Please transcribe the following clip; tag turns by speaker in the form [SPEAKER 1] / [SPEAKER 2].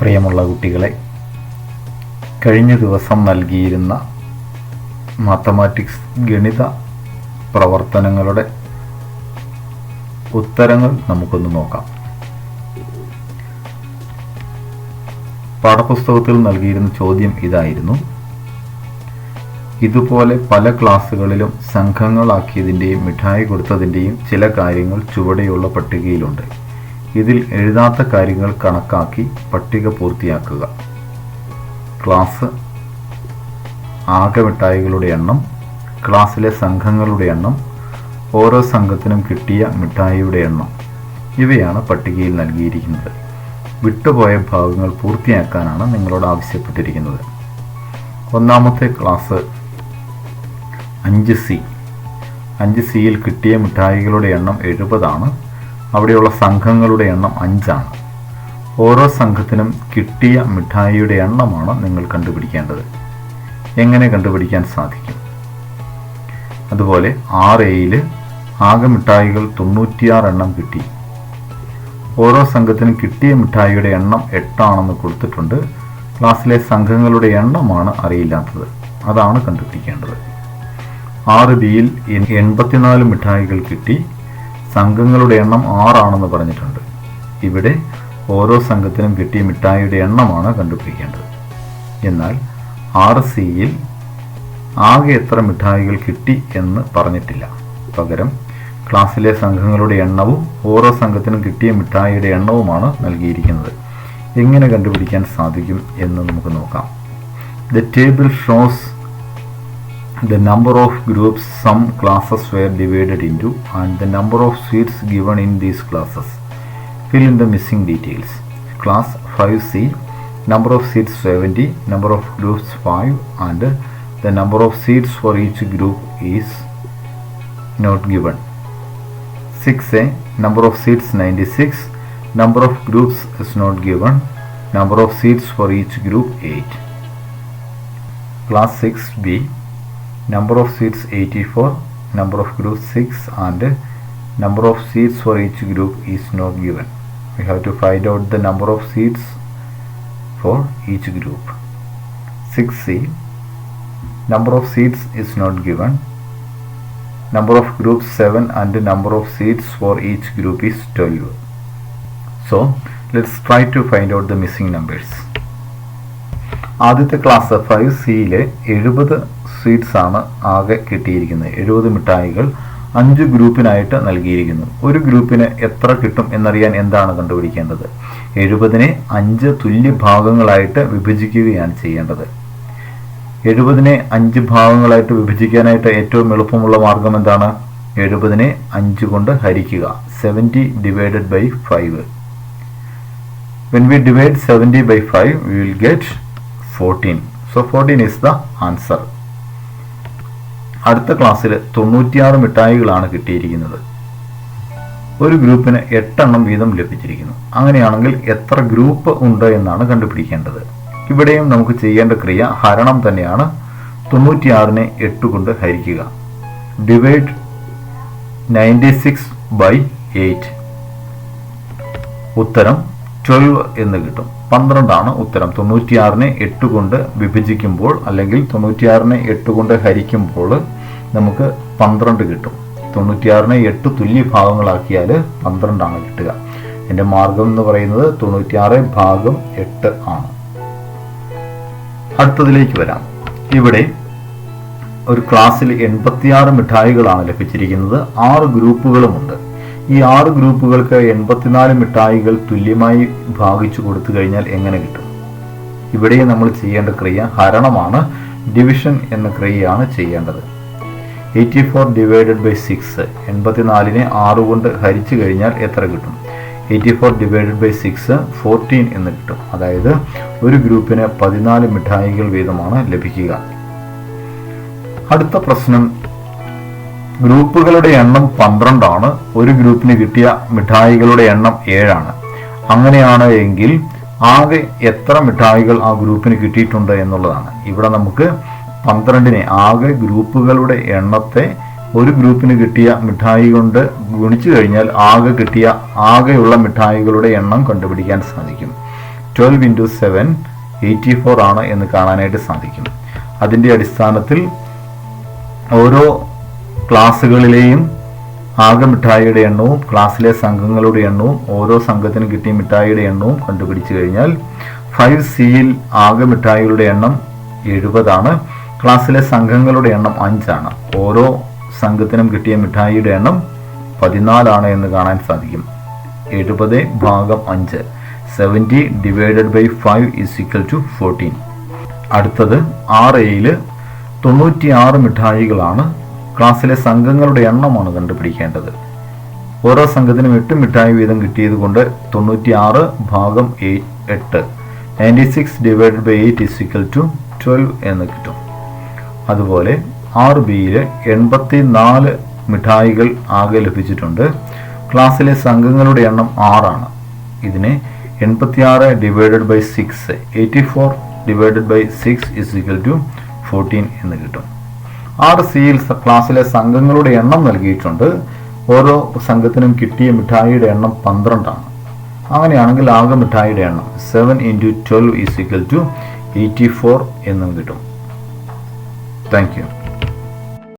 [SPEAKER 1] പ്രിയമുള്ള കുട്ടികളെ, കഴിഞ്ഞ ദിവസം നൽകിയിരുന്ന മാത്തമാറ്റിക്സ് ഗണിത പ്രവർത്തനങ്ങളുടെ ഉത്തരങ്ങൾ നമുക്കൊന്ന് നോക്കാം. പാഠപുസ്തകത്തിൽ നൽകിയിരുന്ന ചോദ്യം ഇതായിരുന്നു: ഇതുപോലെ പല ക്ലാസ്സുകളിലും സംഘങ്ങളാക്കിയതിൻ്റെയും മിഠായി കൊടുത്തതിൻ്റെയും ചില കാര്യങ്ങൾ ചുവടെയുള്ള പട്ടികയിലുണ്ട്. ഇതിൽ എഴുതാത്ത കാര്യങ്ങൾ കണക്കാക്കി പട്ടിക പൂർത്തിയാക്കുക. ക്ലാസ് ആകെ മിഠായികളുടെ എണ്ണം, ക്ലാസ്സിലെ സംഘങ്ങളുടെ എണ്ണം, ഓരോ സംഘത്തിനും കിട്ടിയ മിഠായിയുടെ എണ്ണം, ഇവയാണ് പട്ടികയിൽ നൽകിയിരിക്കുന്നത്. വിട്ടുപോയ ഭാഗങ്ങൾ പൂർത്തിയാക്കാനാണ് നിങ്ങളോട് ആവശ്യപ്പെട്ടിരിക്കുന്നത്. ഒന്നാമത്തെ ക്ലാസ് 5C. 5Cയിൽ കിട്ടിയ മിഠായികളുടെ എണ്ണം 70 അവിടെയുള്ള സംഘങ്ങളുടെ എണ്ണം 5 ആണ്. ഓരോ സംഘത്തിനും കിട്ടിയ മിഠായിയുടെ എണ്ണമാണ് നിങ്ങൾ കണ്ടുപിടിക്കേണ്ടത്. എങ്ങനെ കണ്ടുപിടിക്കാൻ സാധിക്കും? അതുപോലെ 6Aയിൽ ആകെ മിഠായികൾ 96 എണ്ണം കിട്ടി. ഓരോ സംഘത്തിനും കിട്ടിയ മിഠായിയുടെ എണ്ണം 8 ആണെന്ന് കൊടുത്തിട്ടുണ്ട്. ക്ലാസ്സിലെ സംഘങ്ങളുടെ എണ്ണമാണ് അറിയില്ലാത്തത്, അതാണ് കണ്ടുപിടിക്കേണ്ടത്. 6Bയിൽ 84 മിഠായികൾ കിട്ടി. സംഘങ്ങളുടെ എണ്ണം 6 ആണെന്ന് പറഞ്ഞിട്ടുണ്ട്. ഇവിടെ ഓരോ സംഘത്തിനും കിട്ടിയ മിഠായിയുടെ എണ്ണമാണ് കണ്ടുപിടിക്കേണ്ടത്. എന്നാൽ 6Cയിൽ ആകെ എത്ര മിഠായികൾ കിട്ടി എന്ന് പറഞ്ഞിട്ടില്ല. പകരം ക്ലാസ്സിലെ സംഘങ്ങളുടെ എണ്ണവും ഓരോ സംഘത്തിനും കിട്ടിയ മിഠായിയുടെ എണ്ണവുമാണ് നൽകിയിരിക്കുന്നത്. എങ്ങനെ കണ്ടുപിടിക്കാൻ സാധിക്കും എന്ന് നമുക്ക് നോക്കാം. The table shows the number of groups some classes were divided into and the number of seats given in these classes. Fill in the missing details. Class 5C, number of seats 70, number of groups 5 and the number of seats for each group is not given. 6A, number of seats 96, number of groups is not given, number of seats for each group 8. Class 6B, number of seats 84, number of groups 6 and number of seats for each group is not given. We have to find out the number of seats for each group. 6C, number of seats is not given, number of groups 7 and number of seats for each group is 12. So let's try to find out the missing numbers. ആദ്യത്തെ class 5Cയിലെ 70 sweets ആണ് ആകെ കിട്ടിയിരിക്കുന്നത്. 70 മിഠായികൾ 5 ഗ്രൂപ്പിനായിട്ട് നൽകിയിരിക്കുന്നു. ഒരു ഗ്രൂപ്പിന് എത്ര കിട്ടും എന്നറിയാൻ എന്താണ് കണ്ടുപിടിക്കേണ്ടത്? 70നെ 5 തുല്യ ഭാഗങ്ങളായിട്ട് വിഭജിക്കുകയാണ് ചെയ്യേണ്ടത്. 70നെ 5 ഭാഗങ്ങളായിട്ട് വിഭജിക്കാനായിട്ട് ഏറ്റവും എളുപ്പമുള്ള മാർഗം എന്താണ്? 70നെ 5 കൊണ്ട് ഹരിക്കുക. 70 divided by 5. When we divide 70 by 5, we will get 14. So 14 is the answer. അടുത്ത ക്ലാസ്സിൽ 96 മിഠായികളാണ് കിട്ടിയിരിക്കുന്നത്. ഒരു ഗ്രൂപ്പിന് 8 എണ്ണം വീതം ലഭിച്ചിരിക്കുന്നു. അങ്ങനെയാണെങ്കിൽ എത്ര ഗ്രൂപ്പ് ഉണ്ട് എന്നാണ് കണ്ടുപിടിക്കേണ്ടത്. ഇവിടെയും നമുക്ക് ചെയ്യേണ്ട ക്രിയ ഹരണം തന്നെയാണ്. 96നെ 8 കൊണ്ട് ഹരിക്കുക. Divide 96 by 8. ഉത്തരം 12 എന്ന് കിട്ടും. 12 ആണ് ഉത്തരം. 96നെ 8 കൊണ്ട് വിഭജിക്കുമ്പോൾ അല്ലെങ്കിൽ 96നെ 8 കൊണ്ട് ഹരിക്കുമ്പോൾ നമുക്ക് 12 കിട്ടും. 96നെ 8 തുല്യ ഭാഗങ്ങളാക്കിയാൽ 12 ആണ് കിട്ടുക. എൻ്റെ മാർഗം എന്ന് പറയുന്നത് 96/8 ആണ്. അടുത്തതിലേക്ക് വരാം. ഇവിടെ ഒരു ക്ലാസ്സിൽ 86 മിഠായികളാണ് ലഭിച്ചിരിക്കുന്നത്. 6 ഗ്രൂപ്പുകളുമുണ്ട്. ഈ 6 ഗ്രൂപ്പുകൾക്ക് 84 മിഠായികൾ തുല്യമായി ഭാഗിച്ചു കൊടുത്തു കഴിഞ്ഞാൽ എങ്ങനെ കിട്ടും? ഇവിടെ നമ്മൾ ചെയ്യേണ്ട ക്രിയ ഹരണമാണ്. ഡിവിഷൻ എന്ന ക്രിയയാണ് ചെയ്യേണ്ടത്. 84 divided by 6. 84നെ 6 കൊണ്ട് ഹരിച്ചു കഴിഞ്ഞാൽ എത്ര കിട്ടും? 84 divided by 6 14 എന്ന് കിട്ടും. അതായത് ഒരു ഗ്രൂപ്പിന് 14 മിഠായികൾ വീതമാണ് ലഭിക്കുക. അടുത്ത പ്രശ്നം, ഗ്രൂപ്പുകളുടെ എണ്ണം 12 ആണ്. ഒരു ഗ്രൂപ്പിന് കിട്ടിയ മിഠായികളുടെ എണ്ണം 7 ആണ്. അങ്ങനെയാണ് എങ്കിൽ ആകെ എത്ര മിഠായികൾ ആ ഗ്രൂപ്പിന് കിട്ടിയിട്ടുണ്ട് എന്നുള്ളതാണ്. ഇവിടെ നമുക്ക് 12നെ ആകെ ഗ്രൂപ്പുകളുടെ എണ്ണത്തെ ഒരു ഗ്രൂപ്പിന് കിട്ടിയ മിഠായി കൊണ്ട് ഗുണിച്ചു കഴിഞ്ഞാൽ ആകെയുള്ള മിഠായികളുടെ എണ്ണം കണ്ടുപിടിക്കാൻ സാധിക്കും. 12 ഇൻറ്റു 7 84 ആണ് എന്ന് കാണാനായിട്ട് സാധിക്കും. അതിൻ്റെ അടിസ്ഥാനത്തിൽ ഓരോ ക്ലാസ്സുകളിലെയും ആകെ മിഠായിയുടെ എണ്ണവും ക്ലാസ്സിലെ സംഘങ്ങളുടെ എണ്ണവും ഓരോ സംഘത്തിനും കിട്ടിയ മിഠായിയുടെ എണ്ണവും കണ്ടുപിടിച്ചു കഴിഞ്ഞാൽ 5Cയിൽ ആകെ മിഠായികളുടെ എണ്ണം 70 ആണ്. ക്ലാസ്സിലെ സംഘങ്ങളുടെ എണ്ണം 5 ആണ്. ഓരോ സംഘത്തിനും കിട്ടിയ മിഠായിയുടെ എണ്ണം 14 ആണ് എന്ന് കാണാൻ സാധിക്കും. 70/5 70 divided by 5 is equal to 14. അടുത്തത് 6Aയിൽ 96 മിഠായികളാണ്. ക്ലാസ്സിലെ സംഘങ്ങളുടെ എണ്ണമാണ് കണ്ടുപിടിക്കേണ്ടത്. ഓരോ സംഘത്തിനും 8 മിഠായി വീതം കിട്ടിയത് കൊണ്ട് 96/8 96 divided by 8 is equal to 12 എന്ന് കിട്ടും. അതുപോലെ 6Bയിൽ 84 മിഠായികൾ ആകെ ലഭിച്ചിട്ടുണ്ട്. ക്ലാസ്സിലെ സംഘങ്ങളുടെ എണ്ണം 6 ആണ്. ഇതിനെ 86 divided by 6 84 divided by 6 is equal to 14 എന്ന് കിട്ടും. 6Cയിൽ ക്ലാസ്സിലെ സംഘങ്ങളുടെ എണ്ണം നൽകിയിട്ടുണ്ട്. ഓരോ സംഘത്തിനും കിട്ടിയ മിഠായിയുടെ എണ്ണം 12 ആണ്. അങ്ങനെയാണെങ്കിൽ ആകെ മിഠായിയുടെ എണ്ണം 7 ഇൻറ്റു 12 ഈസ് ഈക്വൽ ടു 84 എന്നും കിട്ടും. Thank you.